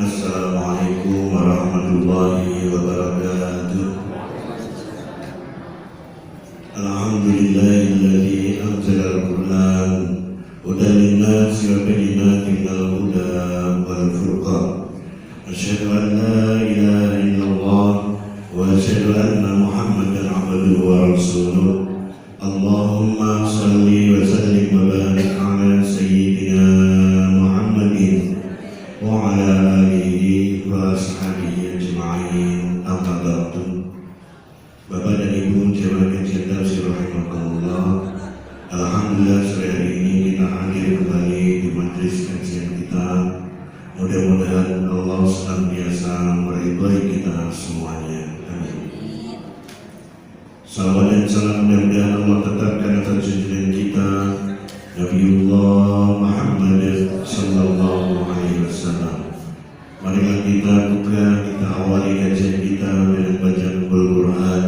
Assalamualaikum warahmatullahi wabarakatuh. Alhamdulillahilladzi anzala al-Qur'an hudan lin-nasi wa bayyinatin minal huda wal furqan. Asyhadu an la ilaha illallah wa asyhadu anna Muhammadan abduhu wa rasuluh. Allahumma salli wa sallim wa barik ala sayyidina Muhammadin wa ala alihi wa ashabihi ajma'in. Amma ba'du. Bapak dan Ibu jemaah kajian tafsir rahimakumullah. Alhamdulillah sore hari ini kita hadir kembali di majelis kajian kita. Mudah-mudahan Allah senantiasa meridhai kita semuanya. Amin. Salawat dan salam mudah-mudahan Allah tetapkan atas junjungan kita Nabiullah Muhammad sallallahu alaihi wasallam. Marilah kita buka, kita awali kajian kita dengan bacaan Al-Quran.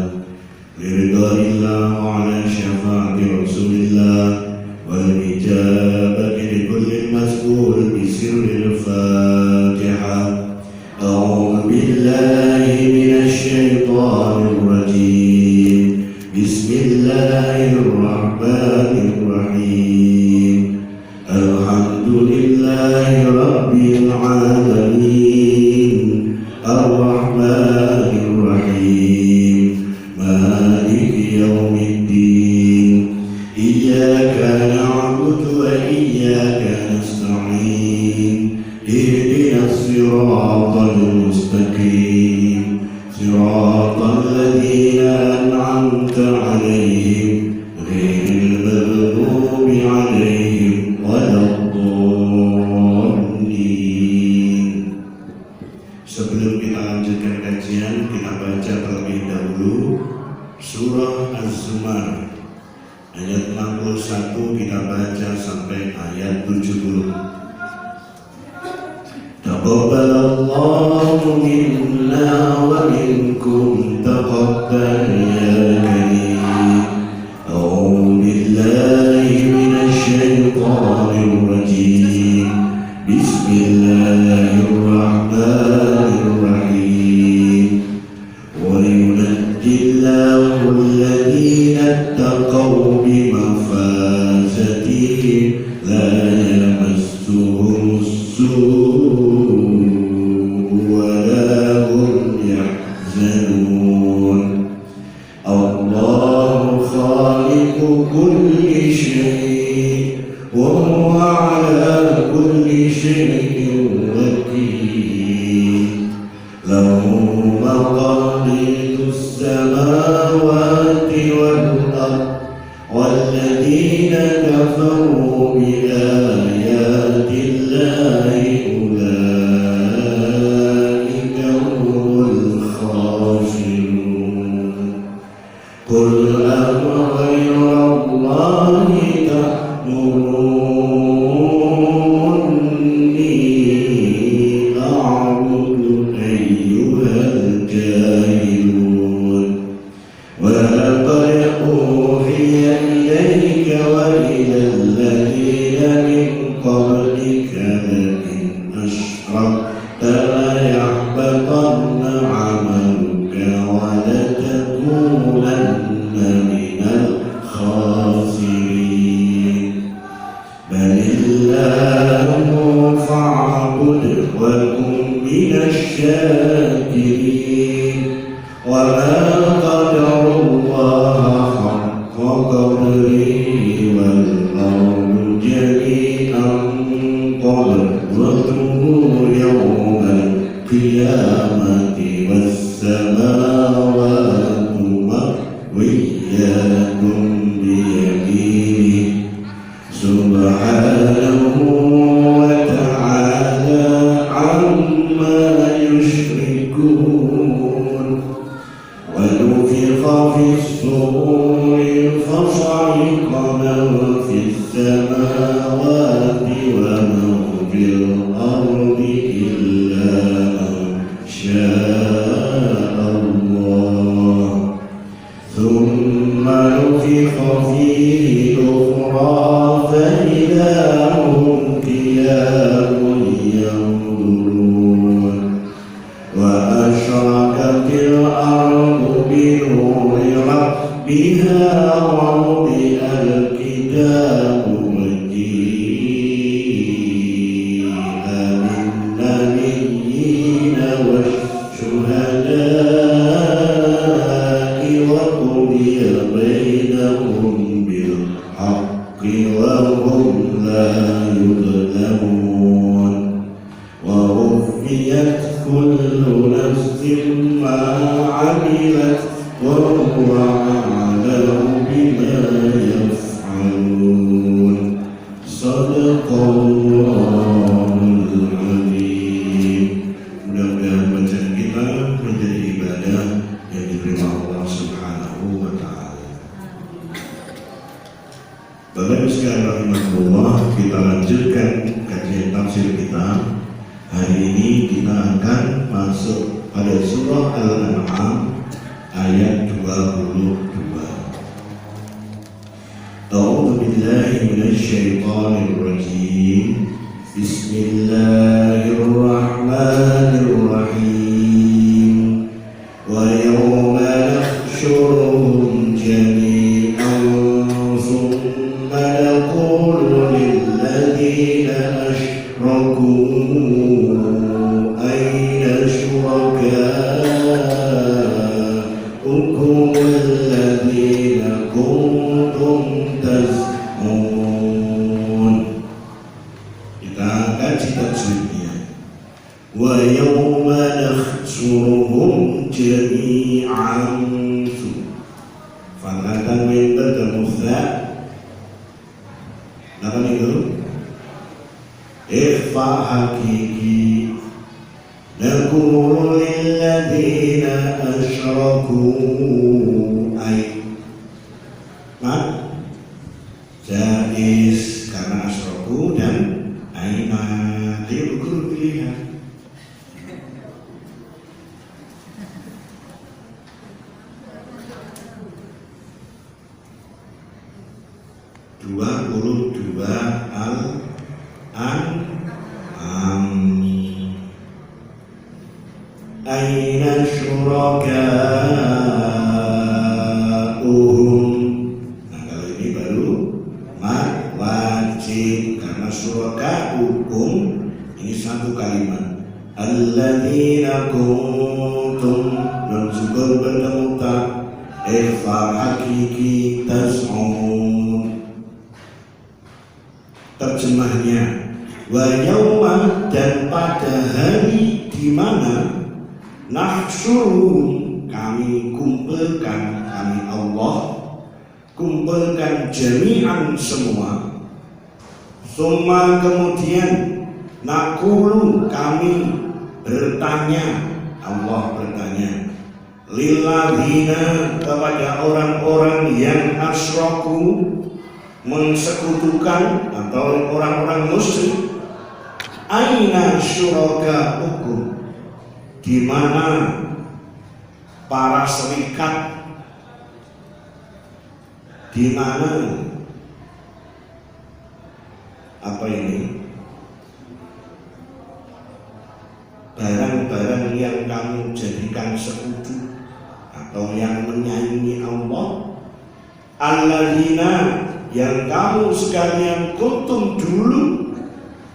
Biridhanillah wa ala syafaati Rasulillah wal ijabati li kulli mas'ul bi sirril Fatihah. A'udzu billahi minasy syaithanir rajim. Bismillahirrahmanirrahim. Alhamdulillahi rabbil alamin. Ar-Rahmanir Rahim. Maliki yaumiddin. Iyyaka na'budu wa iyyaka nasta'in. Ihdinas siratal mustaqim. Siratal ladzina an'amta 'alaihim ghairil maghdubi 'alaihim waladdallin. Sebelum kita lanjutkan kajian, kita baca terlebih dahulu surah Az-Zumar ayat 61, kita baca sampai ayat 70. Taqabbalallahu minna wa minkum taqabbal ya karim. A'udzu billahi minasy syaithanir rajim. Bismillahirrahmanirrahim. Wa yunajjillahu alladhina ittaqaw bimafazatihim la yamassuhum as-su'u wa la hum yahzanun. Allahu khaliqu kulli syai' wa huwa 'ala kulli syai'in wakil. Lahu maqalidus samawati wal ardh walladzina kafaru bi ayati llahi ulaika humul khasirun. Qul aghayra Allahi ta'muruni a'budu ayyuhal jahilun. Wa laqad uhiya ilayka wa ilal ladzina min qablika la'in ashrakta layahbatanna 'amaluka wa latakunanna minal khasirin. وهم لا يظلمون ووفيت كل نفس ما عملت وهو أعلم بما يفعلون صدق الله العظيم. Mudah-mudahan bacaan kita menjadi ibadah yang diterima Allah Subhanahu wa Ta'ala. Bapak Ibu sekalian rahimahullah, kita lanjutkan kajian tafsir kita. Hari ini kita akan masuk pada surah Al-An'am ayat 22. A'udzu billahi minasyaitonir rajim. Bismillahirrahmanirrahim. Wa yawma nahsyuruhum jami'an thumma naqulu lilladzina asyraku ayna syurakaukum alladzina kuntum taz'umun. Kita kaji tajwidnya. Wa yawma nahsyuruhum jami'an. Fakatan min tadamutha. Apa itu? Ikhfa hakiki. Naqulu lilladzina asyraku jaiz karena asyraku dan aina. Ayo guru pilihan. Aina syurakauhum. Nah kalau ini baru mat wajib karena syurakaukum ini satu kalimat. Alladzina kuntum dan syukur bertemu tak ikhfa hakiki tas'un. Terjemahnya, wa yauma, dan pada hari di mana nahsyuruhum, kami kumpulkan, kami Allah kumpulkan jami'an semua. Summa, kemudian naqulu, kami bertanya, Allah bertanya, lilladzina, kepada orang-orang yang asyraku, mensekutukan atau orang-orang musyrik, aina syurakaukum, di mana para serikat, di mana apa ini barang-barang yang kamu jadikan sekutu atau yang menyaingi Allah, alladzina, yang kamu sekalian kuntum dulu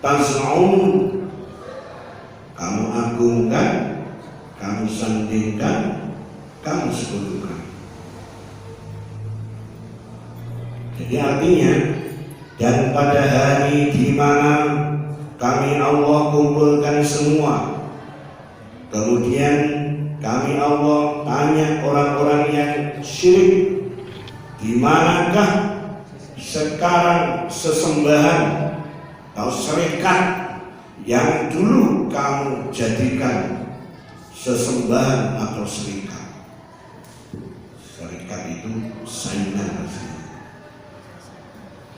taz'un, kamu agungkan, kamu sandingkan, kamu sekutukan. Jadi artinya, dan pada hari di mana kami Allah kumpulkan semua, kemudian kami Allah tanya orang-orang yang syirik, di manakah sekarang sesembahan atau serikat yang dulu kamu jadikan sesembahan atau serikat. Serikat itu saingan.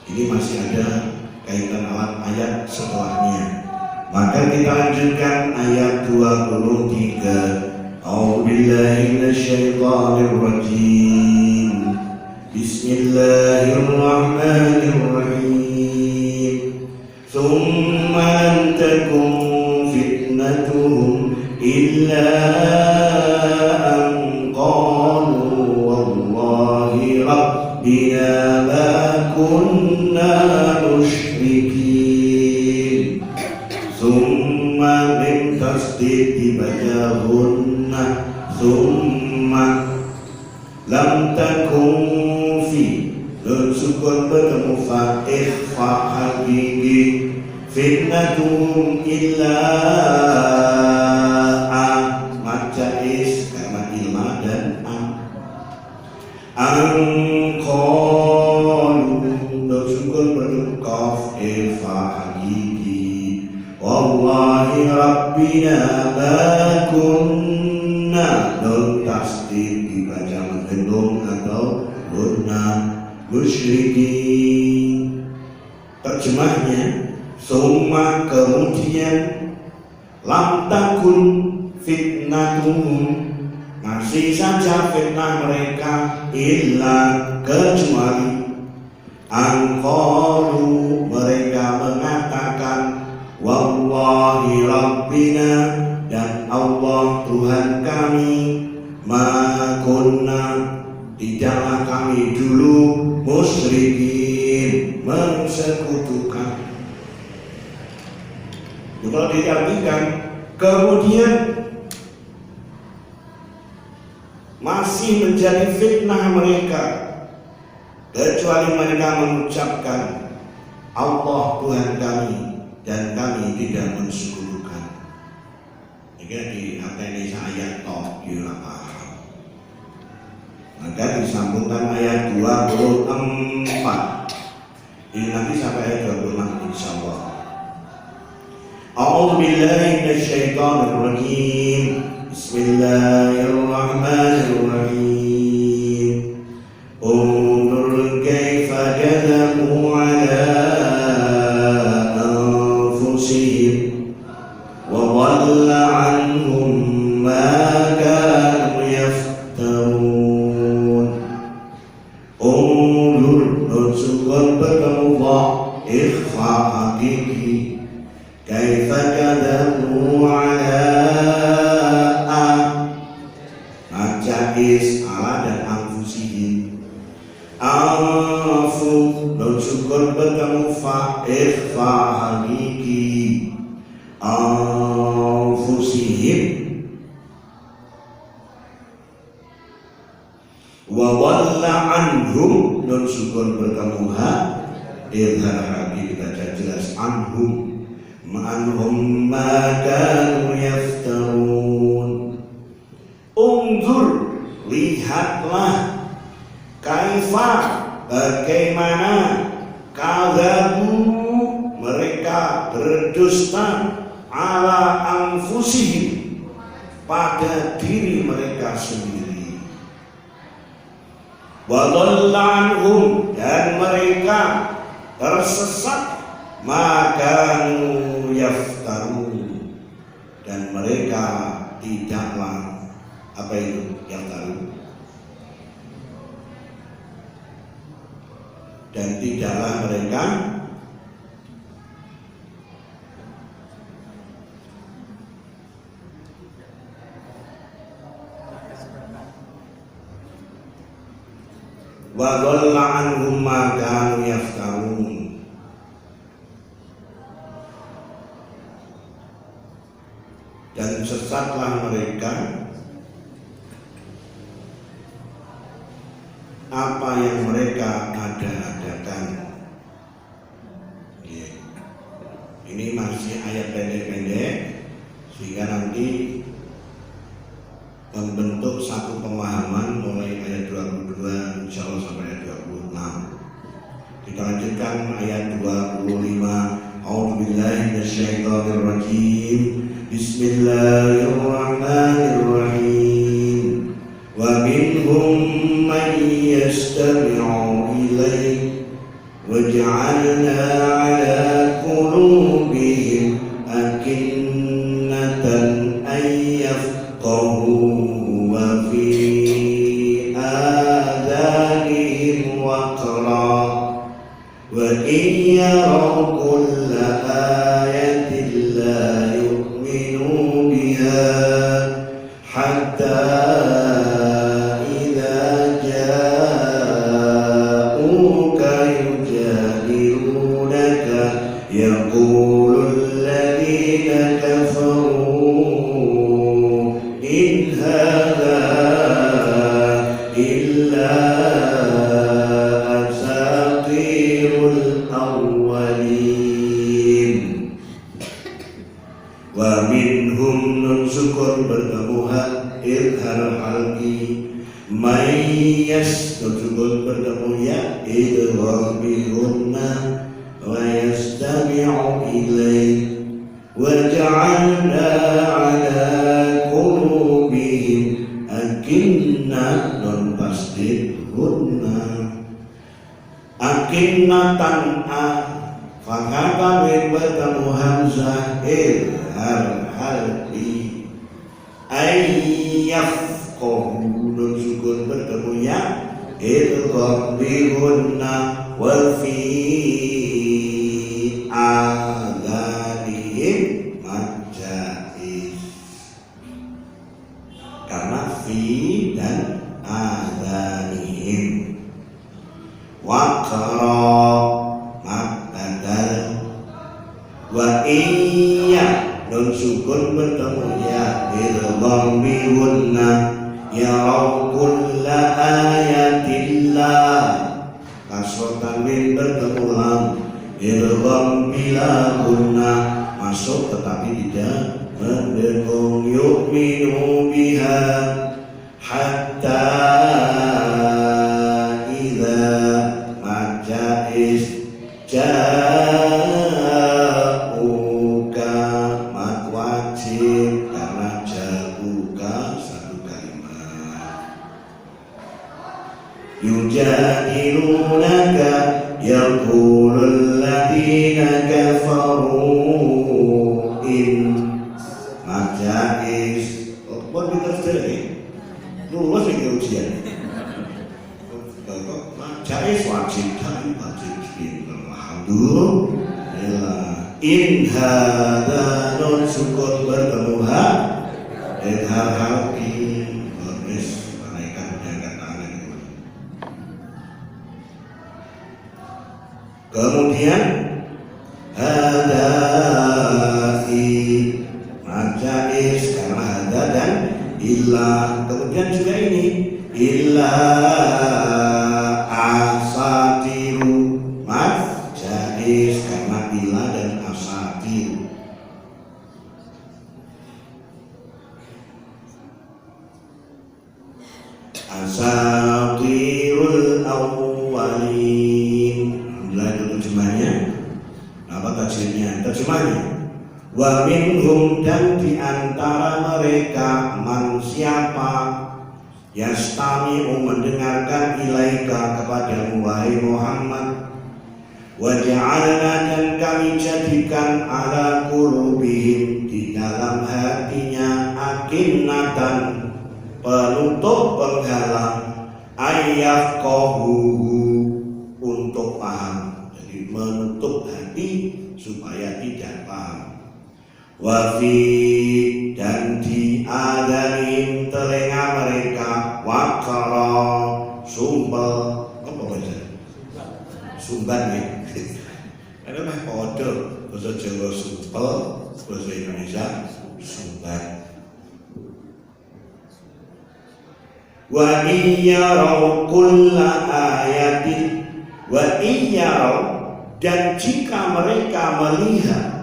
Ini masih ada kaitan ayat setelahnya. Maka kita lanjutkan ayat 23. A'udzubillahi minasyaitonirrajim. Bismillahirrahmanirrahim. Tsumma lam takun fitnatuhum illa an qalu wallahi rabbina ma kunna musyrikin. Tsumma min tasdid bajahunna. Tsumma lam takun fi, nun sukun syukur bertemu fa ikhfa hakiki fitnatuhum illa majais karena ilma dan angkolu bersyukur bertemu qaf ikhfa hakiki wallahi rabbina ma kunna non tasdid dibaca menggendong atau kunna musyrikin. Terjemahnya, summa kemudian lam takun fitnatuhum masih saja fitnah mereka illa kecuali angqalu mereka mengatakan wallahi rabbina dan Allah Tuhan kami ma kunna tidaklah kami dulu musyrikin mensekutukan. Kalau diartikan kemudian masih menjadi fitnah mereka kecuali mereka mengucapkan Allah Tuhan kami dan kami tidak mensekutukan. Jadi apa ini ayat toh paham. Maka disambungkan ayat 24. Ini nanti sampai ayat 26 insyaallah. A'udzu billahi minasyaitonir rajim. Bismillahirrahmanirrahim. Unzur kaifa kadzabu ala anfusihim wa dhalla 'anhum ma kanu yaftarun. Unzur syukur bertemu Allah ikhfa hakiki kaifa kadzabu ala majais ala dan anfusihim anfu syukur bertemu fa ikhfa hakiki anfusihim wa dhalla anhum dan syukur bertemu ha idhar hakiki kita jelas anhum ma'anhum ma kanu yaftarun. Unzur lihatlah kaifa bagaimana kadzabu mereka berdusta ala anfusihim pada diri mereka sendiri wa dhalla anhum dan mereka tersesat makanu yaftarun dan mereka tidaklah apa itu yaftarun dan tidaklah mereka wa dhalla anhum ma kanu yaftarun dan sesatlah mereka apa yang mereka ada-adakan. Ini masih ayat pendek-pendek sehingga nanti membentuk satu pemahaman mulai ayat 22 insyaallah sampai ayat 26. Kita lanjutkan ayat 25. A'udzubillahi minasyaitonir rajim. Bismillahirrahmanirrahim. Wa minhum man yastami'u ilayk waj'alna 'ala qulubihim akinnatan an yafqahu wa fi adanihim waqra wa in yaraw kulla ayatin la yu'minu biha hatta idza ja'uka yujadilunaka yaqulul ladzina kafaru in hadza illa asatirul awwalin. Wa minhum nun sukun bertemu hal idhar halki. Mayyas nun sukun bertemu ya idgham bi gunnah wa yastami'u ilaih. Wa ja'alna 'ala qulubihim akinnah non tasdid gunnah akinnatan fakata min bertemu hamzah idhar halki ayyafqahu nun sukun bertemu ya idgham bi gunnah wa fi adhanihim majais karena fi dan adhanihim waqra maqdal wa iya nun sukun bertemu ya idgham bi gunnah yarau kulla ayatillah kasrotan min bertemu lam idgham bila gunnah masuk tetapi tidak mendengung yu'minu biha hatta idza majais ja'uka mat wajib karena ja'uka satu kalimat yujadilunaka yaqulul ladina kafaru in majais buat diterjemah lulus ini ujian majais wajib tapi wajib alhamdulillah in hadza nun sukun bertemu ha idhar halki habis malaikat mengangkat tangan itu. Kemudian hadza majais karena hadza dan illa. Kemudian juga ini illa asatiru majais karena illa dan asatiru. Asatirul awwalin. Alhamdulillah itu terjemahnya. Apa tafsirnya? Terjemahnya wa minhum dan di antara mereka man siapa yastami'u mendengarkan ilaika kepadamu wahai Muhammad wa ja'alna dan kami jadikan ala qulubihim di dalam hatinya akinnatan penutup penghalang ayyafqahu untuk paham. Jadi menutup hati supaya tidak paham. Wafi dan di adanim telinga mereka wakara sumbel apa bahasa sumban ya ada mah podo bahasa Jawa sumpel bahasa Indonesia sumban wa iyarau kulla ayatin wa iyarau dan jika mereka melihat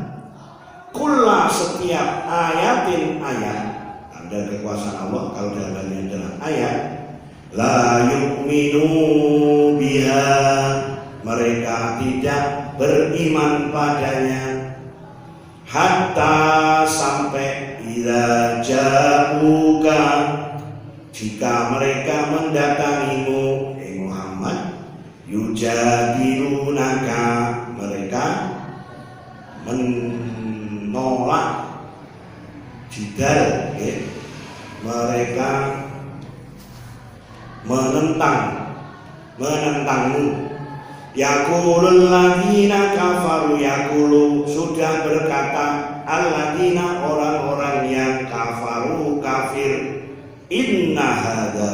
kulla setiap ayatin ayat tanda kekuasaan Allah kalau dalamnya adalah ayat la yu'minu biha mereka tidak beriman padanya hatta sampai idza ja'uka jika mereka mendatangimu Muhammad yujadilunaka mereka menolak jidal ya. Mereka menentangmu yaqulul ladina kafaru yaqulu sudah berkata alladzina orang-orang yang kafaru kafir inna hadza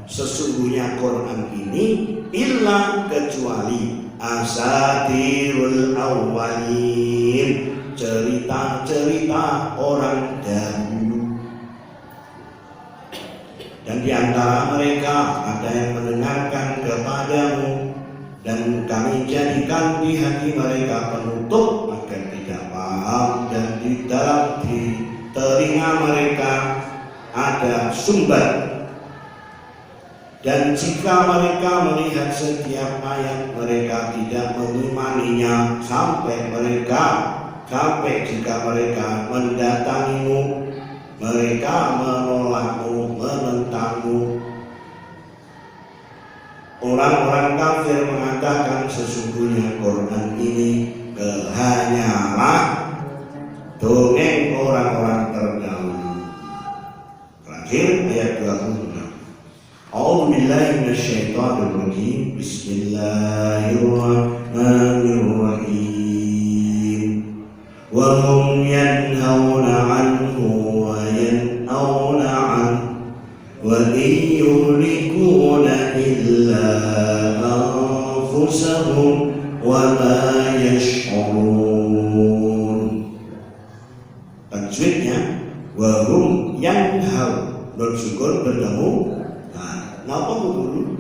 sesungguhnya Quran ini illa kecuali asatirul awwalin cerita-cerita orang dahulu. Dan di antara mereka ada yang mendengarkan kepadamu dan kami jadikan di hati mereka penutup agar tidak paham, dan di dalam telinga mereka ada sumbat. Dan jika mereka melihat setiap ayat, mereka tidak mengimaninya sampai jika mereka mendatangimu, mereka menolakmu, menentangmu. Orang-orang kafir mengatakan sesungguhnya Quran ini hanyalah dongeng orang-orang terdahulu. Terakhir ayat 26. A'udzu billahi minasyaitonir rajim. Bismillahirrahmanirrahim. Wa hum yanhauna 'anhu wa yan'auna 'anhu wa in yuhlikuna illa anfusahum wa ma yash'urun. Tajwidnya wa hum yanhau, nun sukun bertemu. Napa guru?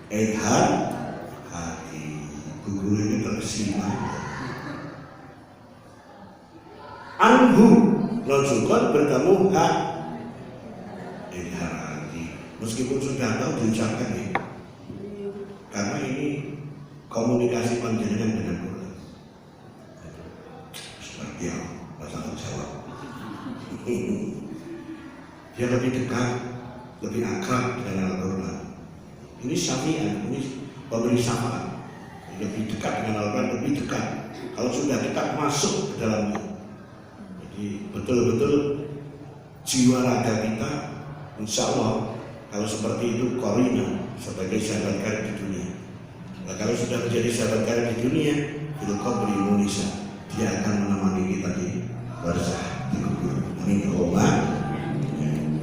Ehar hati. Guru ini terkesima. Anhu, non sukun bertemu hak. Ehar hati. Meskipun sudah tahu diucapkan ya. Karena ini komunikasi panjenengan dengan Quran. Seperti yang bahasa Jawa. Dia lebih dekat, lebih akrab dengan Al-Quran. Ini syafi'an, ini pemberi syafaat. Lebih dekat dengan Al-Quran, lebih dekat. Kalau sudah dekat, masuk ke dalamnya. Jadi betul-betul jiwa raga kita, insya Allah, kalau seperti itu korina sebagai sahabat karib di dunia. Nah, kalau sudah menjadi sahabat karib di dunia, itu kubur Indonesia, dia akan menemani kita di barzah, di kubur. Amin.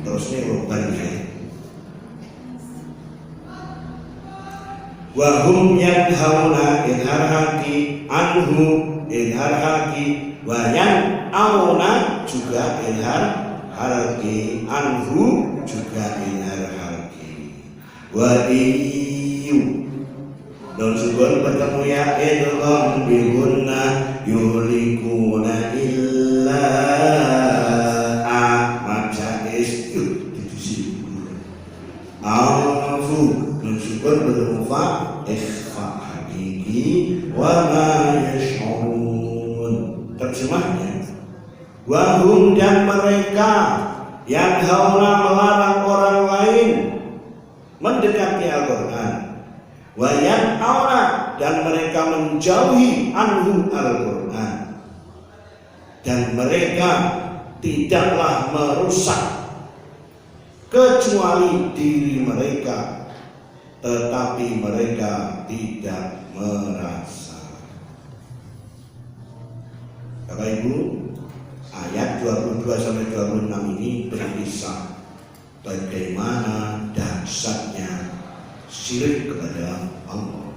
Terus ini urutannya. Wa hum yanhauna idhar haki anhu idhar haki wa yan'auna juga idhar haki anhu juga idhar haki wa iyu don sukun bertemu ya idgham bihunna yuhlikuna illa majais afu don sukun bertemu fa ikhfa hakiki wa ma yash'urun. Terjemahnya, wahum dan mereka yang haula melarang orang lain mendekati Al-Quran, wa yan'auna dan mereka menjauhi anhu Al-Quran, dan mereka tidaklah merusak kecuali diri mereka, tetapi mereka tidak merasa. Bapak Ibu, ayat 22-26 ini berkisah bagaimana dahsyatnya syirik kepada Allah.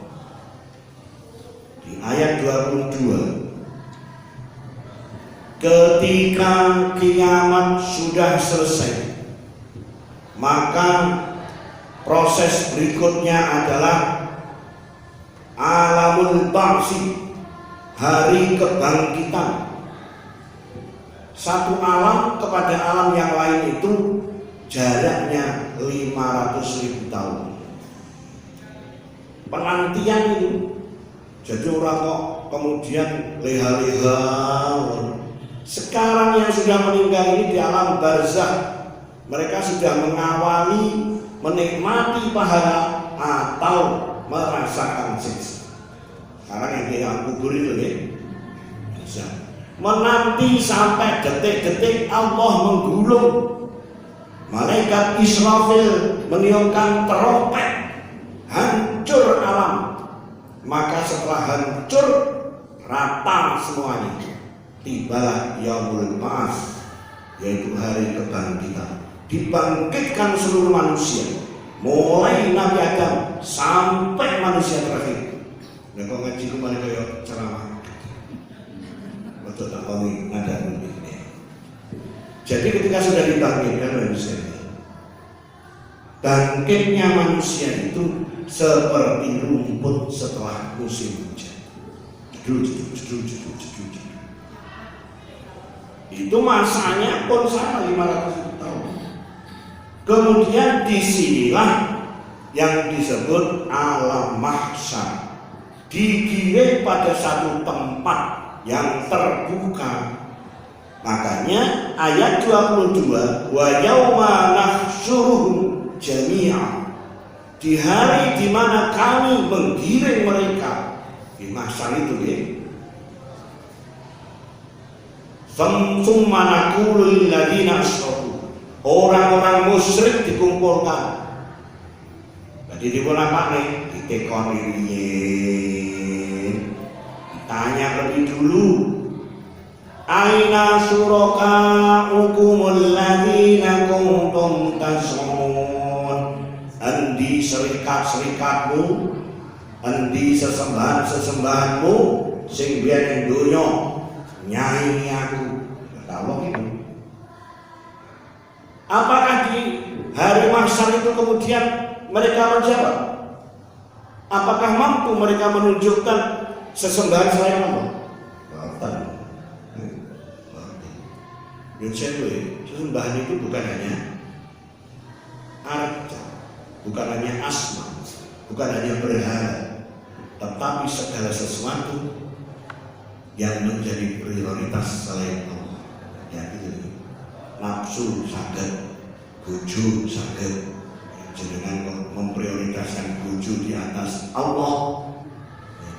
Di ayat 22, ketika kiamat sudah selesai, maka proses berikutnya adalah alamul ba'si, hari kebangkitan. Satu alam kepada alam yang lain itu jaraknya 500.000 tahun. Penantian itu. Jadi orang kok kemudian leha-leha. Sekarang yang sudah meninggal ini di alam barzah, mereka sudah mengawali menikmati pahala atau merasakan siksa. Sekarang yang di alam kubur itu ya, bisa menanti sampai detik-detik Allah menggulung, malaikat Israfil meniupkan trompet, hancur alam. Maka setelah hancur rata semuanya, tibalah yaumul ba'ats, yaitu hari kebangkitan. Dibangkitkan seluruh manusia, mulai Nabi Adam sampai manusia terakhir. Nah, kok ngaji kemarin kayak ceramah, betul tak kau ada ini. Jadi ketika sudah dibangkitkan manusia, bangkitnya manusia itu seperti rumput setelah musim hujan. Itu masanya pun sama 500 tahun. Kemudian disinilah yang disebut alam mahsyar, digiring pada satu tempat yang terbuka. Makanya ayat 22, wa yauma nahsyuruhum jami'a, di hari di mana kami menggiring mereka di mahsyar itu ya. Summa naqulu lil ladzina asyraku, orang-orang musyrik dikumpulkan. Jadi di mana Pak nih? Ditekon riyen. Ditanya lebih dulu. Aina syuraka'ukumul ladzina kuntum tas'un. Endi serikat-serikatmu? Endi sesembahan-sesembahanmu sing biyen ing donya nyanyi aku? Allah itu. Apakah di hari mahsyar itu kemudian mereka menjawab? Apakah mampu mereka menunjukkan sesembahan selain Allah? Sesembahan itu bukan hanya arca, bukan hanya asma, bukan hanya berhala, tetapi segala sesuatu yang menjadi prioritas selain Allah. Ya gitu. Nafsu saged, bojo saged, dengan memprioritaskan bojo di atas Allah.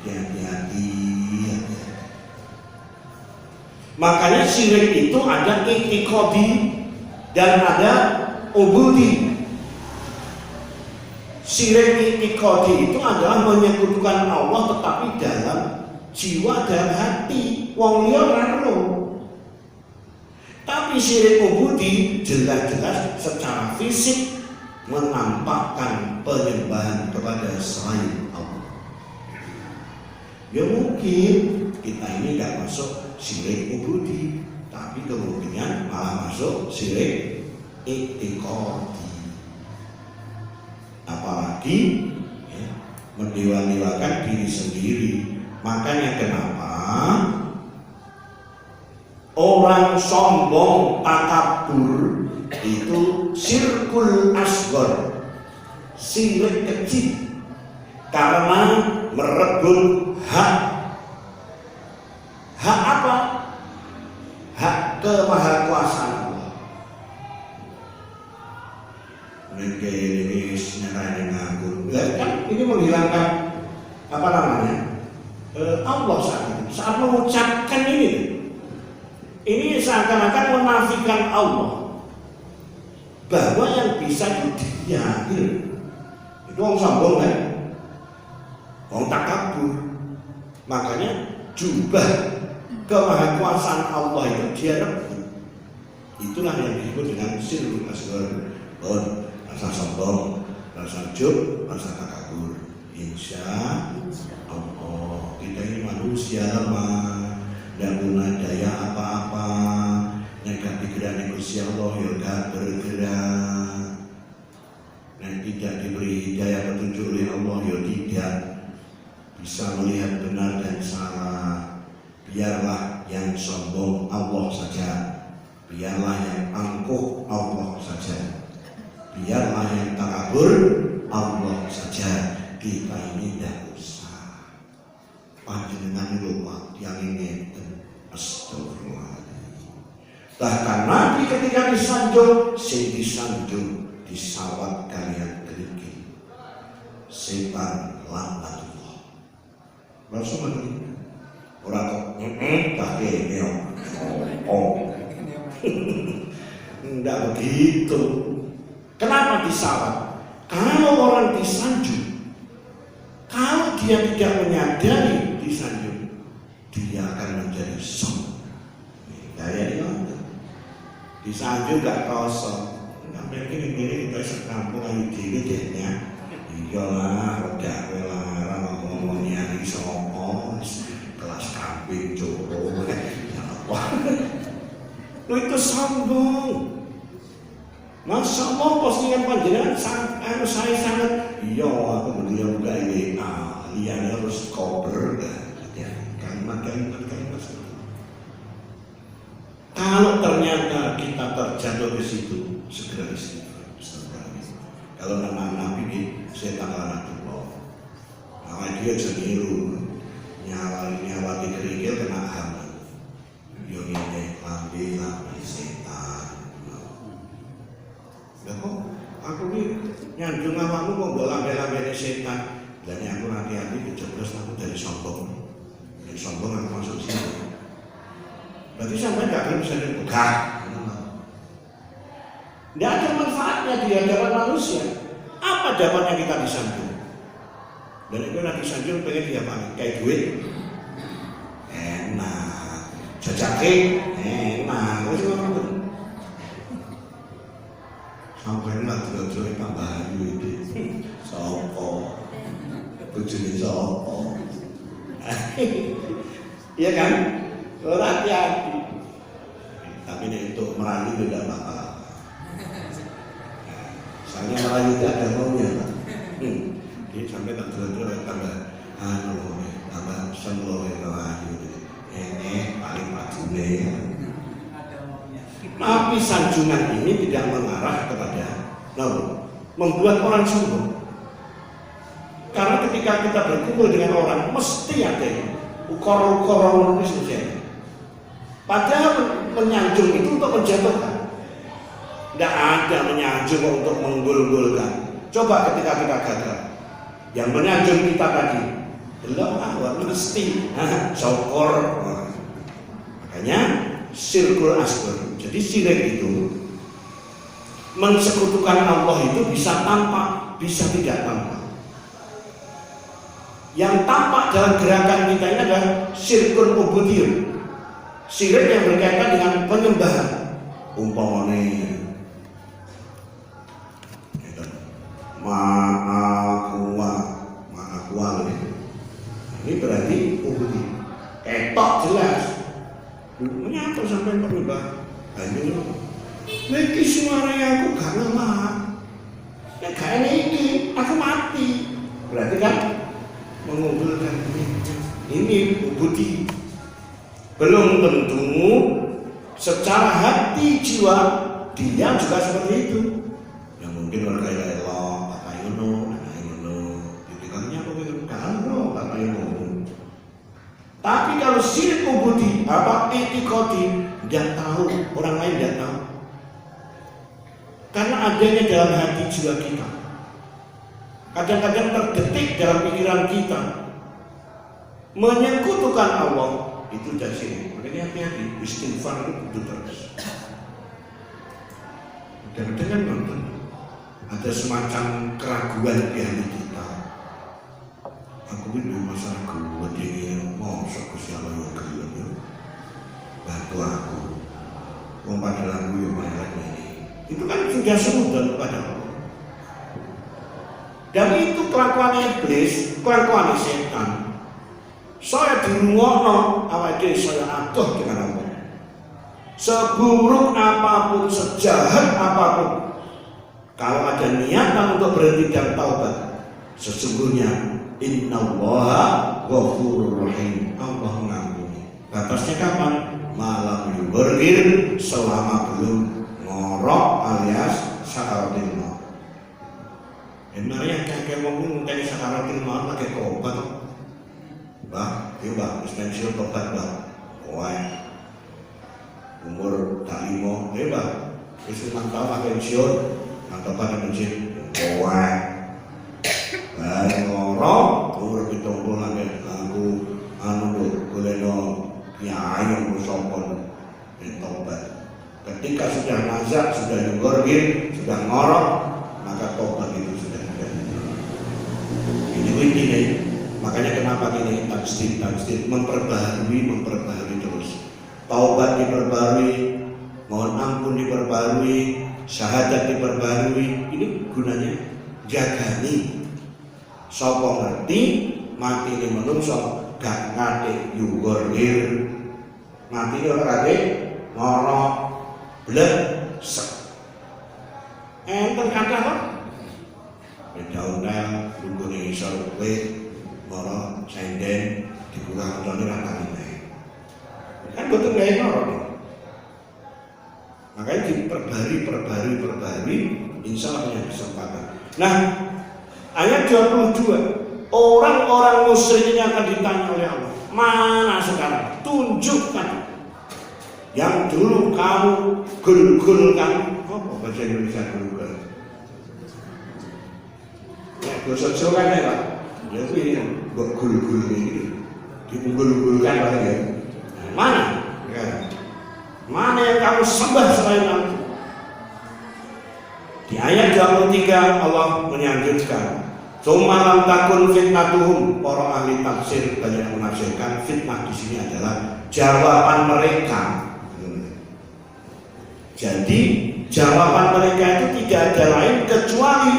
Hati-hati. Makanya syirik itu ada i'tiqadi dan ada ubudi. Syirik i'tiqadi itu adalah menyekutukan Allah tetapi dalam jiwa dan hati, wong liya ora ero. Tapi syirik ubudi jelas-jelas secara fisik menampakkan penyembahan kepada selain Allah. Ya mungkin kita ini tidak masuk syirik ubudi, tapi kemungkinan malah masuk syirik i'tiqadi. Apalagi ya, mendewa-dewakan diri sendiri. Makanya kenapa orang sombong takabur itu syirkul asghar, syirik kecil, karena merebut hak apa? Hak kemahakuasaan Allah. Ini sebenarnya ngaku, kan ini menghilangkan apa namanya? Allah saat mengucapkan ini seakan-akan menafikan Allah, bahwa yang bisa itu dia. Itu orang sombong kan, orang takabur. Makanya jubah kemahakuasaan Allah itu dia rebut. Itulah yang disebut dengan syirkul asghar. Rasa sombong, rasa ujub, rasa takabur. Insya Allah kita ini manusia lemah, tidak punya daya apa-apa. Yang digerak Gusti Allah ya gak bergerak. Yang tidak diberi hidayah petunjuk oleh Allah ya tidak bisa melihat benar dan salah. Biarlah yang sombong Allah saja, biarlah yang angkuh Allah saja, biarlah yang takabur Allah saja. Kita ini tidak usah panjenengan lupa yang ingin astagfirullahaladzim. Bahkan Nabi ketika disanjung, disanjung disawat kalian gerigi setan laknatullah. Rasulullah orang kok pakai ini enggak begitu. Kenapa disawat? Kalau orang disanjung, kalau dia tidak menyadari disanjung, dia akan menjadi sombong. Daya dia disanjung gak kosong. Sampai gini kita sekampung ayu diri dehnya. Iyalah, udah welara ngomongnya di sopo kelas kambing coro. Lu itu sombong. Masya Allah postingan panjenengan saya sangat iya aku beliau juga ini liane harus cover ya kalimat-kalimat kalau ternyata kita terjatuh ke situ segera istighfar. Kalau nama Nabi setan laknatullah awake dhewe aja niru nyawa kerikil kena hama yo ngene lambe setan. Lah kok aku iki nyandung awakmu kok mbok lambe-lambene setan. Lah nek aku hati-hati kejeblos aku dari sombong. Dari sombong aku masuk sini. Berarti sampai gak akan bisa dipegang. Tidak ada manfaatnya di hadapan manusia. Apa dapatnya kita disanjung? Dan itu lagi sanjung pengen diapain? Kayak duit enak, jajake enak, wis ngono. Sampai lah terus tambahan duit. Sopo? Bojone sopo? Iya kan? Hati-hati. Tapi ini untuk merayu tidak apa-apa. Soalnya merayu tidak ada maunya, Pak. Jadi sampai tak terus tambah tambah semloh merayu. Ini paling majune. Tapi sanjungan ini tidak mengarah kepada membuat orang sombong. Karena ketika kita berkumpul dengan orang mesti ada ukor-ukor manusia. Padahal menyanjung itu untuk menjatuhkan. Tidak ada menyanjung untuk menggul-gulkan. Coba ketika kita gagal, yang menyanjung kita tadi belum awal mesti syukur. Makanya syirkul asghar. Jadi syirik itu mensekutukan Allah itu bisa tampak, bisa tidak tampak. Yang tampak dalam gerakan kita ini adalah syirkul ubudiyah. Syirik yang berkaitan dengan penyembahan. Umpamane ma'akwa ini berarti ubudiyah. Ketok jelas. Menyatu sampai penyembah. Ayo, lagi suaranya aku gak ngemak. Ya gak ini, aku mati. Berarti kan mengumpulkan ini ubudiyah. Belum tentu secara hati jiwa dia juga seperti itu. Yang mungkin orang kaya Allah, Bapak Yono, Anak Yono, didikannya apa itu? Kalau Bapak Yono. Tapi kalau syirik ubudi, apa etikoti, tidak tahu, orang lain tidak tahu. Karena adanya dalam hati jiwa kita. Kadang-kadang terdetik dalam pikiran kita menyekutukan Allah. Itu dari sini, makanya hati-hati istighfar itu butuh terus. Dan dengan nonton ada semacam keraguan di hati kita. Aku ini masalah gue dia mau sok siapa yang kerja bantu aku. Mempada lagu yang banyak ini. Itu kan sudah sudah kepada Allah. Dan itu kelakuan iblis, kelakuan setan. Saya dirungokno awake dhewe saya adoh dengan Allah. Seburuk apapun, sejahat apapun, kalau ada niatan untuk berhenti dan taubat, sesungguhnya innallaha ghafurur rahim. Allah mengampuni. Batasnya kapan? Malam yubargir, selama belum ngorok alias sakaratul maut. Sebenarnya kakek ngomong tadi sakaratul maut pakai obat. Bah, iya bah, pensiun tobat bah, wah, umur tak limo, iya bah, wis 6 tahun lah pensiun, tobat pensiun, wah, bareng ngorok, umur 70 lagi, aku boleh kiai yang bersopon, tobat. Ketika sudah nazar, sudah nyegorgin, sudah ngorok, maka tobat itu sudah ada. Ini intinya. Makanya kenapa ini tajdid memperbaharui terus. Taubat diperbarui, mohon ampun diperbarui, syahadat diperbarui. Ini gunanya jagani. Sapa ngerti mati ini menungso gak ngate yugorir. Mati ini ora ngate ngorok blek sek. Enten kathah kok. beda ontel, tunggu ning isor kowe, moro senden dibuka kontone ra tani. Kan boten gawe loro. Makanya diperbari, insya Allah punya kesempatan. Nah, ayat 22, orang-orang musyrik ini akan ditanya oleh Allah, mana sekarang? Tunjukkan yang dulu kamu gul-gulkan. Apa bahasa Indonesia gul-gul? Ya, bahasa Jawa kan ya Pak? Ya itu gul-gul ini, digul-gulkan Pak ya. Mana? Ya. Mana yang kamu sembah selain aku? Di ayat 23 Allah menyebutkan, "Tsumma lam takun fitnatuhum." Para ahli tafsir banyak menafsirkan fitnah di sini adalah jawaban mereka. Jadi jawaban mereka itu tidak ada lain kecuali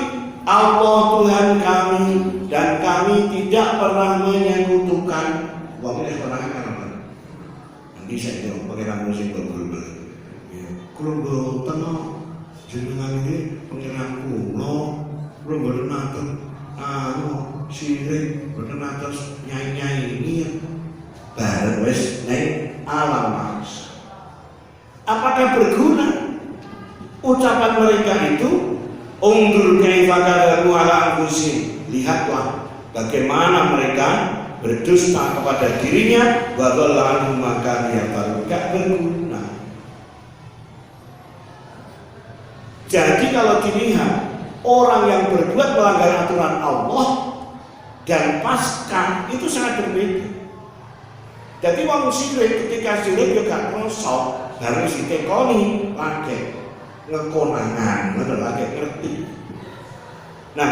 Allah Tuhan kami dan kami tidak pernah menyekutukan. Wong ini pernah kan? Nanti saya bilang pengiran musik berbulu. Kurang bertenang jenengan ini pengiran kulo, kurang bertenang sirik bertenang nyai ini bareng wes neng alam mas. Apakah berguna ucapan mereka itu? Undur kaifa kadzzabu ala anfusihim. Lihatlah bagaimana mereka berdusta kepada dirinya, wa dhalla anhum ma kanu yaf'alun. Gak berguna. Jadi kalau dilihat orang yang berbuat melanggar aturan Allah dan pasca itu sangat berbeda. Jadi wong sirik ketika sirik juga krosok, harus ditekoni lagi ngekonangan, lagi ngerti. Nah,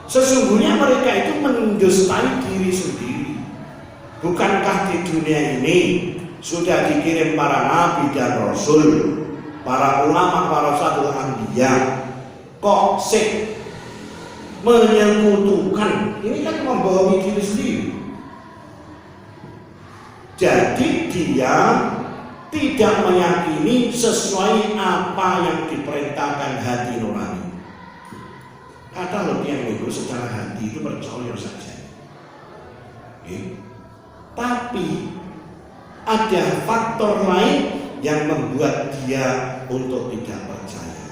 sesungguhnya mereka itu mendustai diri sendiri. Bukankah di dunia ini sudah dikirim para nabi dan rasul, para ulama, para sahabat anbiya, kok sik menyekutukan? Ini kan membohongi diri sendiri. Jadi dia tidak meyakini sesuai apa yang diperintahkan hati nurani. Kata lebih yang itu secara hati itu percaya saja. Tapi ada faktor lain yang membuat dia untuk tidak percaya.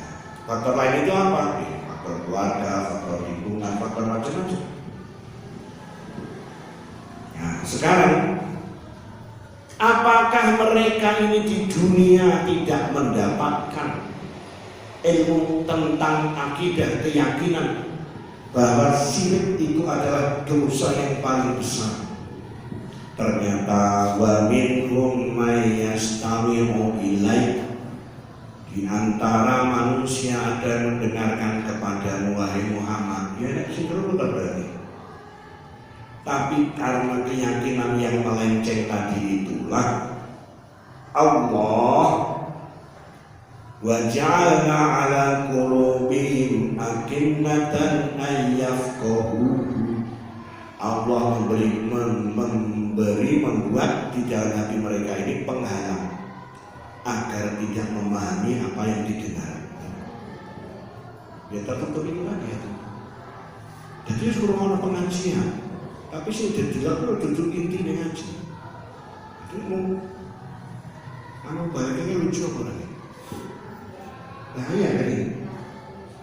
Faktor lain itu apa? Faktor keluarga, faktor lingkungan, faktor macam-macam. Nah, sekarang apakah mereka ini di dunia tidak mendapatkan ilmu tentang akidah, keyakinan bahwa syirik itu adalah dosa yang paling besar? Ternyata wa minhum may yastami'u ilaik, di antara manusia ada yang mendengarkan kepadamu wahai Muhammad. Ya nek sing berarti. Tapi karena keyakinan yang melenceng tadi itulah Allah wa ja'alna 'ala qulubihim akinnatan ay yafqahu. Allah membuat di dalam hati mereka ini penghalang agar tidak memahami apa yang didengar. Ya tetap itu lagi ya. Jadi suruh orang pengajian, tapi sih tidak perlu duduk inti dengan ngaji. Itu mau baliknya lucu apa lagi? Nah ya ini,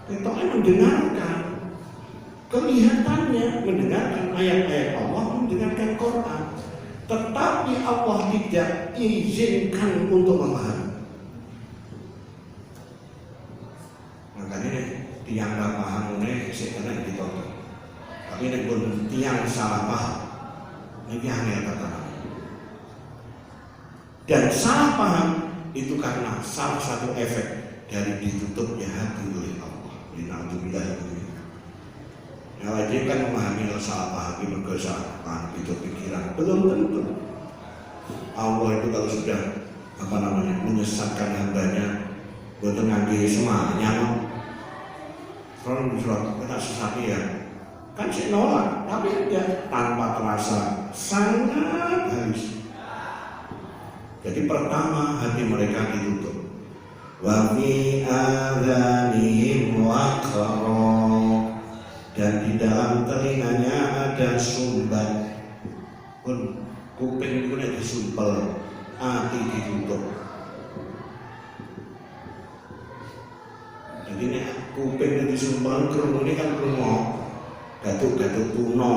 ketoknya mendengarkan. Kelihatannya mendengarkan ayat-ayat Allah, mendengarkan Quran, tetapi Allah tidak izinkan untuk memahami. Makanya tiang tak paham ini sekarang ditonton. Tapi ini pun tiang salah paham. Ini hanya kata. Dan salah paham itu karena salah satu efek dari ditutupnya hati oleh Allah. Innauzubillah. Kalau dia kan memahami salah paham itu kesalah itu pikiran belum tentu. Allah itu kalau sudah menyesatkan hambanya, bukan ngagi semuanya, kalau surat kita sesat ya, kan saya nolak, tapi dia tanpa terasa sangat halus. Jadi pertama hati mereka ditutup. Wa fi adhanihim waqra. dan di dalam telinganya ada sumbat. Pun kuping itu nek disumpel, ati ditutup. Jadi nek kuping disumpel krungune kan krungu gatuk-gatuk kuno.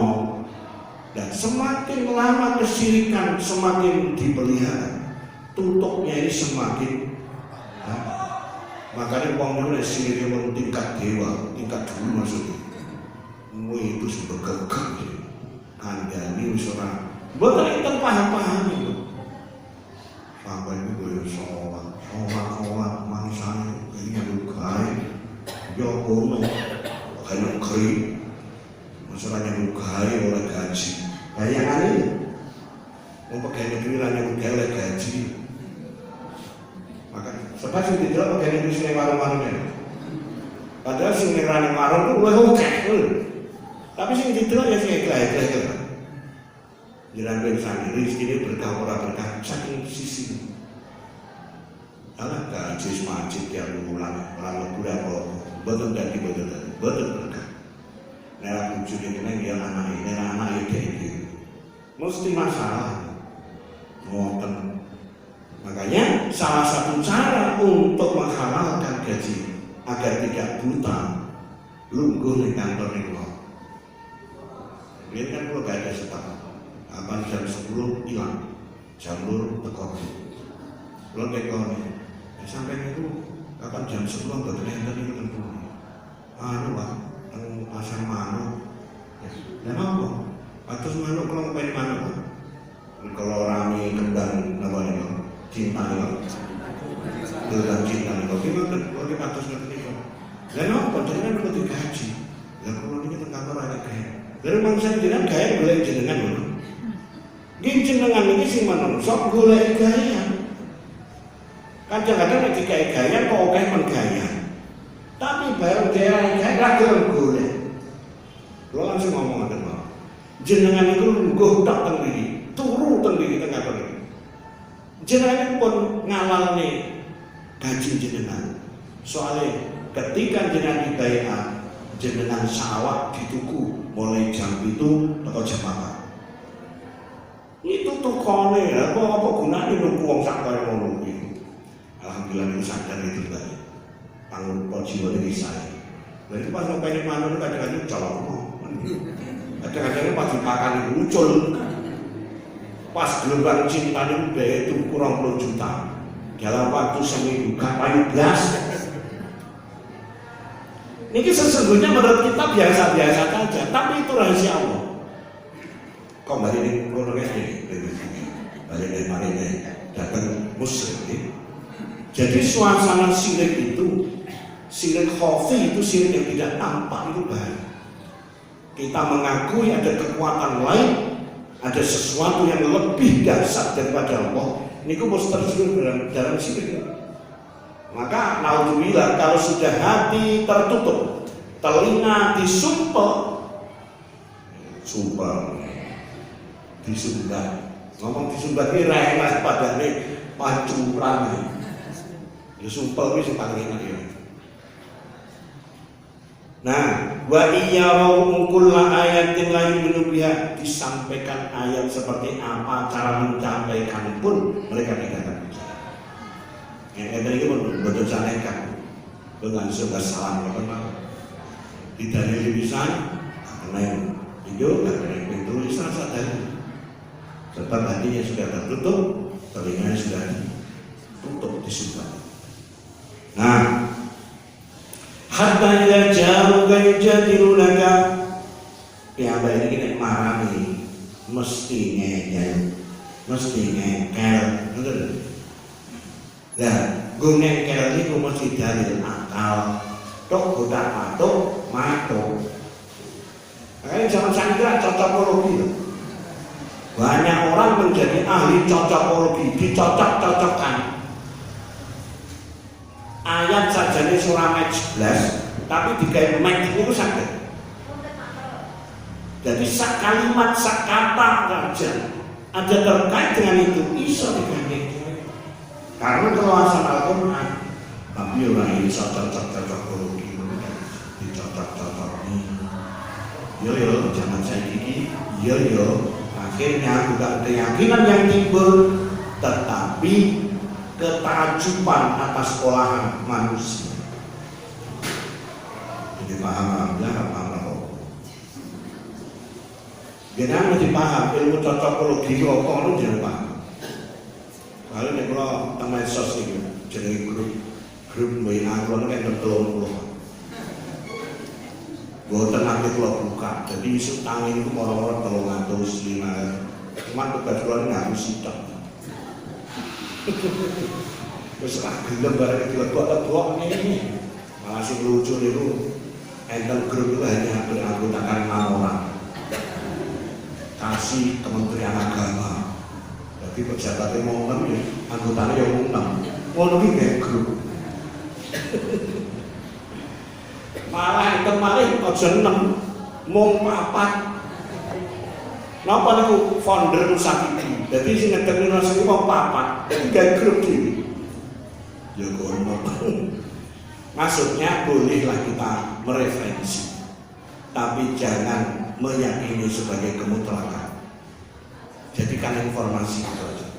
Dan semakin lama kesyirikan semakin dipelihara, tutupnya ini semakin. Makanya wong nek sirik wong tingkat dewa, tingkat dulu maksudnya. Itu sebagai gegek kandhani wis ora mboten enten paham-paham itu. Sampai itu yo sholat mangsane iki gawe yo ono kaya kri. Masalahnya gawe ora gaji. Bayangane wong pegawai negeri ra nyambut gawe gaji. Maka sebab sing didelok pegawai negeri sing warung-warung. Padahal sing ngerane warung ku luwih akeh. Tapi sing didelok ya sing ikhlas-ikhlas. Jiran sani rezeki berkah ora berkah saking sisi. Ala gaji masjid yang ulang kurang boten dadi boten berkah. Nek bojone kene ya anake iki. Mesti masalah. Ngoten. Makanya salah satu cara untuk menghalalkan gaji agar tidak buta lungguh di kantor niku. Biar kan kalau gak ada stok, kapan jam 10 hilang, jam 2 teko. Kalau teko nih, sampai itu kapan jam 10 nggak ternyata itu tentu. Pak, pasar manuk. Dan apa? Atus manuk kalau pengen manuk, kalau rame kembang apa nih, cinta nih, tentang cinta nih. Bagaimana? Bagaimana atus ngerti nih? Dan apa? Jadi kan udah digaji. Dan kalau ini tengah kantor ada kayak. Dari mangsa jenengan gaya golek jenengan ngono. Nggih jenengan iki sing manungsa golek gaya. Kadang-kadang nek digawe gaya kok akeh menggaya. Tapi bareng daerah gaya ra gelem golek. Kula langsung ngomong ngoten, Pak. Jenengan iku lungguh tak teng mriki, turu teng mriki teng kantor iki. Jenengan pun ngalalne gaji jenengan. Soale ketika jenengan dibayar jenengan sawah dituku mulai jam itu atau jam apa? Itu tukone ya, apa gunanya nuku wong sak kaya ngono iki. Alhamdulillah niku sadar itu tadi. Tanggung jiwa ini saya. Lalu pas ngopeni manuk kadang-kadang colok. Kadang-kadang pas dipakan muncul. Pas gelombang cinta niku itu kurang 20 juta. Dalam waktu seminggu gak payu blas. Ini sesungguhnya menurut kita biasa-biasa saja, tapi itu rahasia Allah. Kok balik ini kronologis ini, balik dari mana ini datang muslim. Jadi suasana syirik itu, syirik khafi itu syirik yang tidak nampak itu bahaya. Kita mengakui ada kekuatan lain, ada sesuatu yang lebih dahsyat daripada Allah. Ini kok harus terjun dalam syirik. Maka naudzubillah kalau sudah hati tertutup, telinga disumpel, disumbat. Ngomong disumbat ini remas padane pancuran. Disumpel wis paling enak ya. Nah, wa iyyarum kullu ayatin la yu'minu biha, disampaikan ayat seperti apa cara menyampaikan pun mereka tidak akan percaya. Yang itu betul sanekan dengan sudah salam apa tidak ada lisan lain itu tidak ada pintu lisan saja sebab hatinya sudah tertutup, telinganya sudah ditutup disumbat. Nah, hatta idza ja'uka yujadilunaka ya baik ini marani mesti ngeyel mesti ngekel betul. Nah, gue ngengkel ini gue mesti dalil akal. Tok godak matuk. Makanya zaman saya kira cocokologi. Banyak orang menjadi ahli cocokologi, dicocok-cocokkan. Ayat saja ini surah match 11, tapi digawe match itu sakit. Jadi sak kalimat, sak kata saja ada terkait dengan itu bisa diganti. Karena keluasan Al-Quran, tapi orang ini cocok-cocokologi, dicocok-cocok ini. Yo zaman saya ini, yo akhirnya bukan keyakinan yang timbul, tetapi ketajuban atas olahan manusia. Jadi paham apa? Jangan mesti paham ilmu cocokologi apa itu jangan paham. Kalau nek kula teng medsos iki jenenge grup WA kula nek tentu kula. Boten nanti kula buka. Jadi isu tangi itu moro-moro 305. Cuma tugas kula nggak harus sitok. Wis ra gelem bareng dilebok-lebok ini. Malah sing lucu niku enten grup itu hanya beranggotakan 6 orang. Kasih Kementerian Agama. Jadi pejabatnya mau 6 ya, anggotanya yang 6. Mau lebih kayak grup. Malah kemarin aja 6, mau 4. Napa niku founder Nusakiti. Jadi sing ngedeng Nusakiti mau 4. Jadi kayak grup ini. Ya ngono. Maksudnya bolehlah kita mereferensi, tapi jangan meyakini sebagai kemutlakan. Jadikan informasi itu aja.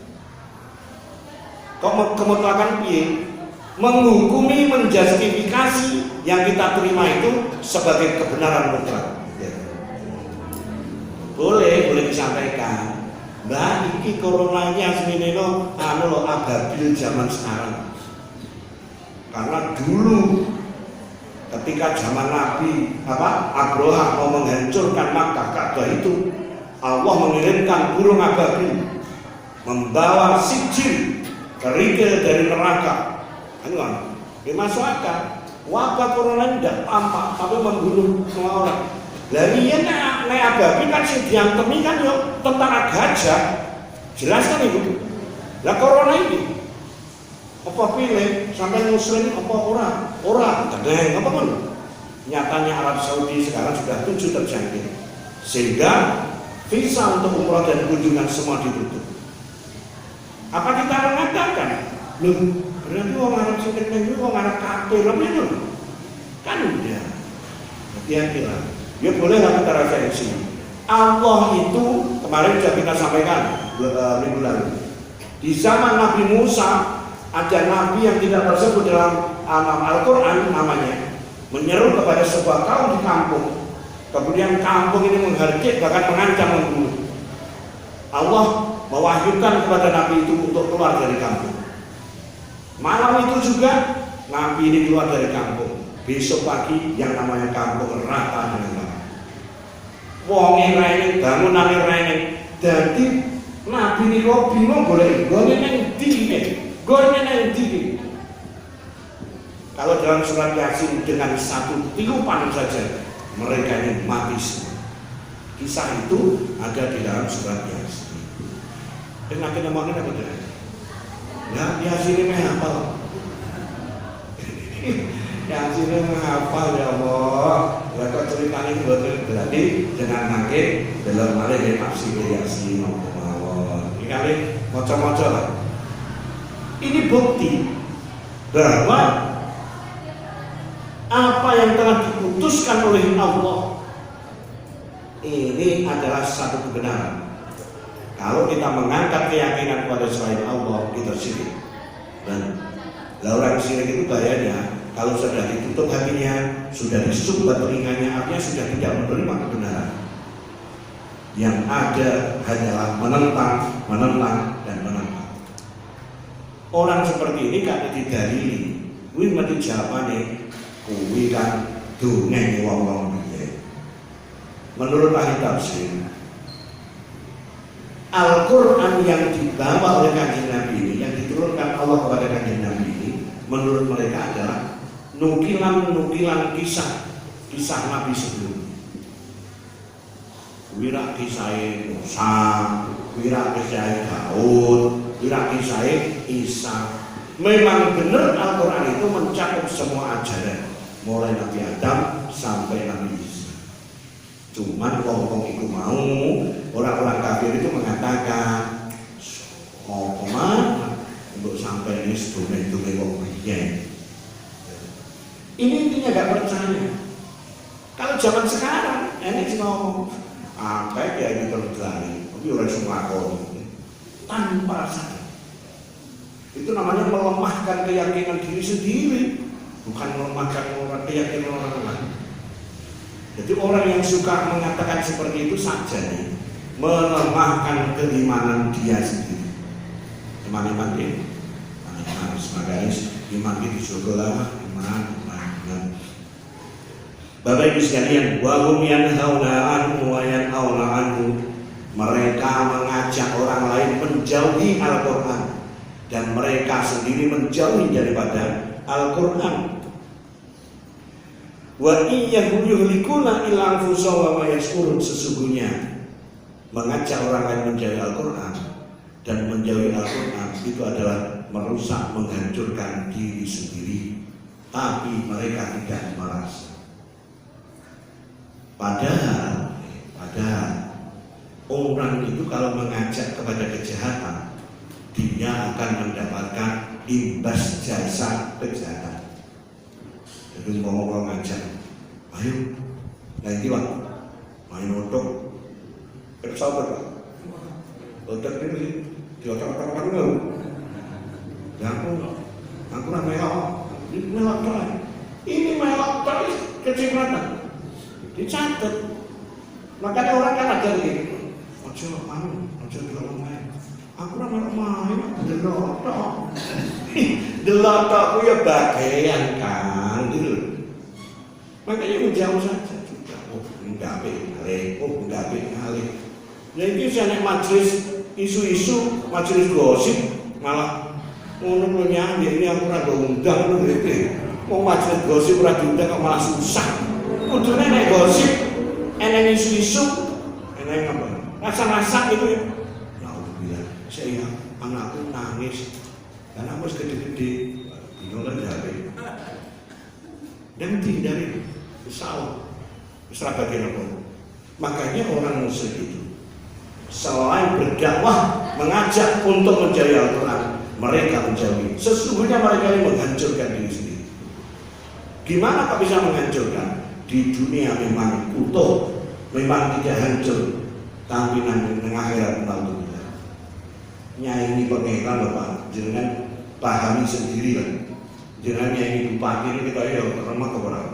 Kok kemutlakan piye? Menghukumi, menjustifikasi yang kita terima itu sebagai kebenaran mutlak. Ya. Boleh disampaikan. Mbak, iki coronanya semenino ababil zaman sekarang. Karena dulu ketika zaman Nabi Abraha mau menghancurkan Makkah Ka'bah itu, Allah mengirimkan burung ababil membawa sijil kerikil dari neraka. Kan masuk akal. Wabah corona tidak tampak tapi membunuh semua orang. Larinya naik ababil kan sing diantemi kan yo tentara gajah. Jelas kan itu. Lah corona ini apa pilih sampai muslim apa orang kedeng apa pun. Nyatanya Arab Saudi sekarang sudah 7 terjangkit, sehingga visa untuk umrah dan kunjungan semua ditutup. Apa kita mengatakan loh, berarti orang Arab Saudi itu orang Arab kafir itu kan udah hati-hatilah. Ya bolehlah kita referensi. Allah itu kemarin sudah kita sampaikan minggu lalu, di zaman Nabi Musa ada nabi yang tidak tersebut dalam Al-Quran namanya, menyeru kepada sebuah kaum di kampung. Kemudian kampung ini menghardik bahkan mengancam membunuh. Allah mewahyukan kepada nabi itu untuk keluar dari kampung. Malam itu juga nabi ini keluar dari kampung. Besok pagi yang namanya kampung rata dengan lama. Wonge rene, bangunane rene. Jadi nabi ini kok bingung boleh gone nang ndi. Kalau dalam surat Yasin dengan satu tiupan saja mereka ini mati semua. Kisah itu ada di dalam surat Yasin. Dan akhirnya ngomongin apa dia? Ya Yasin ini hafal. Yasin ini hafal ya Allah. Ya kok ceritanya berarti dengan nangke dalam malih tafsir Yasin Allah. Ini kali moco-moco lah. Ini bukti bahwa apa yang telah diputuskan oleh Allah ini adalah satu kebenaran. Kalau kita mengangkat keyakinan kepada selain Allah, kita syirik. Dan orang syirik itu bahayanya kalau sudah ditutup hatinya, sudah disumbat telinganya, artinya sudah tidak menerima kebenaran. Yang ada hanyalah menentang, dan menentang. Orang seperti ini kan didalili, kuwi mesti jawabane kuwi kan dongeng wong-wong piye. Menurut ahli tafsir, Al-Quran yang dibawa oleh Kanjeng Nabi ini, yang diturunkan Allah kepada Kanjeng Nabi ini, menurut mereka adalah nukilan kisah Nabi sebelumnya. Wira kisah Musa, wira kisah Daud, wira kisah Isa. Memang benar Al-Quran itu mencakup semua ajaran, mulai Nabi Adam sampai Nabi Isa. Cuman wong-wong itu mau, orang-orang kafir itu mengatakan mau kemana untuk sampai ini sedunia wong biyen. Ini intinya gak percaya. Kalau zaman sekarang enek sing ngomong akeh ya iki terjadi, tapi ora iso nglakoni tanpa sadar. Itu namanya melemahkan keyakinan diri sendiri, bukan melemahkan keyakinan orang lain. Jadi orang yang suka mengatakan seperti itu saja nih, melemahkan keimanan dia sendiri. Iman dia, sebagai iman itu juga iman. Bapak Ibu sekalian, wa hum yanhauna anhu wa yanhauna anhu. Mereka mengajak orang lain menjauhi Al-Quran dan mereka sendiri menjauhi daripada Al-Quran. Wa iyyahum yuhlikuna illa anfusahum wa ma yashkurun. Sesungguhnya mengajak orang lain menjauhi Al-Quran dan menjauhi Al-Quran itu adalah merusak, menghancurkan diri sendiri, tapi mereka tidak merasa. Padahal orang itu kalau mengajak kepada kejahatan, dia akan mendapatkan imbas jasa kejahatan. Jadi ngomong ngajak, ayo, nanti Pak, main otok, sabar Pak, otok ini diotak-otak dulu. Ya aku melok, ini melok terus kecipratan. Dicatat. Makanya orang kan ada begitu. Ojo delok main. Aku ora main, delok tok. Delok tok ku ya bagian kan gitu. Makanya menjauh saja sudah. Enggak kali. Nah ini saya majelis isu-isu, majelis gosip malah ngono nyambi ini aku ora undang ngono gitu. Mau majelis gosip ora diundang kok malah susah. Kudune nek gosip, enek isu-isu, enek apa? Rasa-rasa gitu ya. Ya alhamdulillah, saya anakku nangis, karena aku gede-gede, bingung kan jare. Dan dihindari, salah, bagian apa? Makanya orang Muslim itu selain berdakwah, mengajak untuk menjauhi Al-Quran, mereka menjauhi. Sesungguhnya mereka ini menghancurkan diri sendiri. Gimana kok bisa menghancurkan? Di dunia memang utuh, memang tidak hancur, tapi nanti akhirat tentu tidak. Nyanyi pengeran Bapak, jangan pahami sendiri lah. Jangan nyanyi bupati ini kita ya remah ke orang.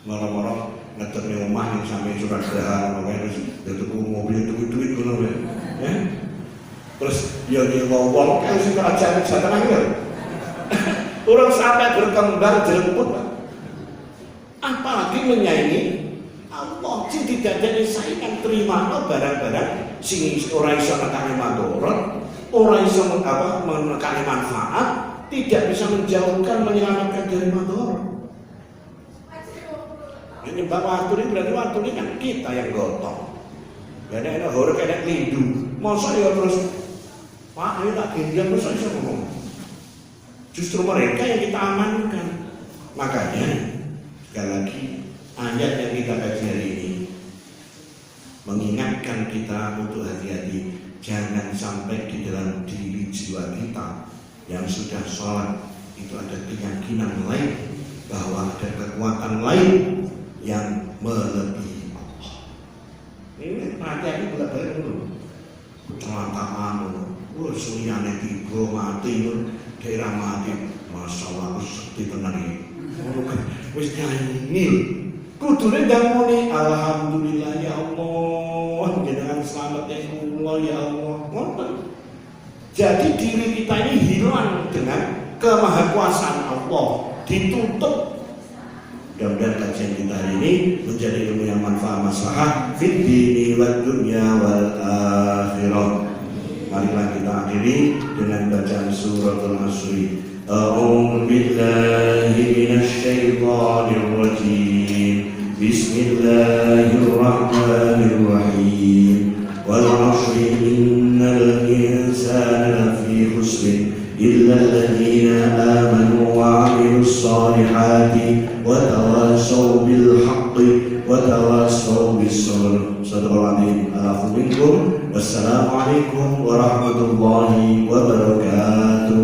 Malam-malam ngeterni rumah yang sampai surat gerah, terus itu mobil duit dulu ya. Terus dia ngomong kan sih kerajaan setan akhir. Orang sampai berkembang jemput Pak. Apalagi menyaingi Allah, sing tidak ada saingan terima barang-barang sing ora iso nekani mandorot, ora iso menekani manfaat, tidak bisa menjauhkan, menyelamatkan dari mandorot. Ini bapak waktu ini berarti waktu ini kan kita yang gotong. Gak ada horor kayak lindu. Masa ya terus Pak, ayo tak gendang terus iso ngomong. Justru mereka yang kita amankan. Makanya sekali lagi, ayat yang kita kaji hari ini mengingatkan kita untuk hati-hati, jangan sampai di dalam diri jiwa kita yang sudah sholat itu ada keyakinan lain bahwa ada kekuatan lain yang melebihi Allah. Ini hati-hati bolak-balik dulu. Kecelakaan, suliane tiga mati, daerah mati, masalah seperti benar ini. Wis nyanyi kudune ndamuni alhamdulillah ya Allah, jenengan selamat ya Allah ya Allah. Ngoten. Jadi diri kita ini hilang dengan kemahakuasaan Allah, ditutup. Mudah-mudahan kajian kita hari ini menjadi ilmu yang manfaat maslahah fid dini wad dunya wal akhirah. Marilah kita akhiri dengan bacaan suratul Asri. أعوذ بالله من الشيطان الرجيم بسم الله الرحمن الرحيم والعصر إن الإنسان لفي خسر إلا الذين آمنوا وعملوا الصالحات وتواصوا بالحق وتواصوا بالصبر. صدق الله العظيم. العفو منكم والسلام عليكم ورحمة الله وبركاته.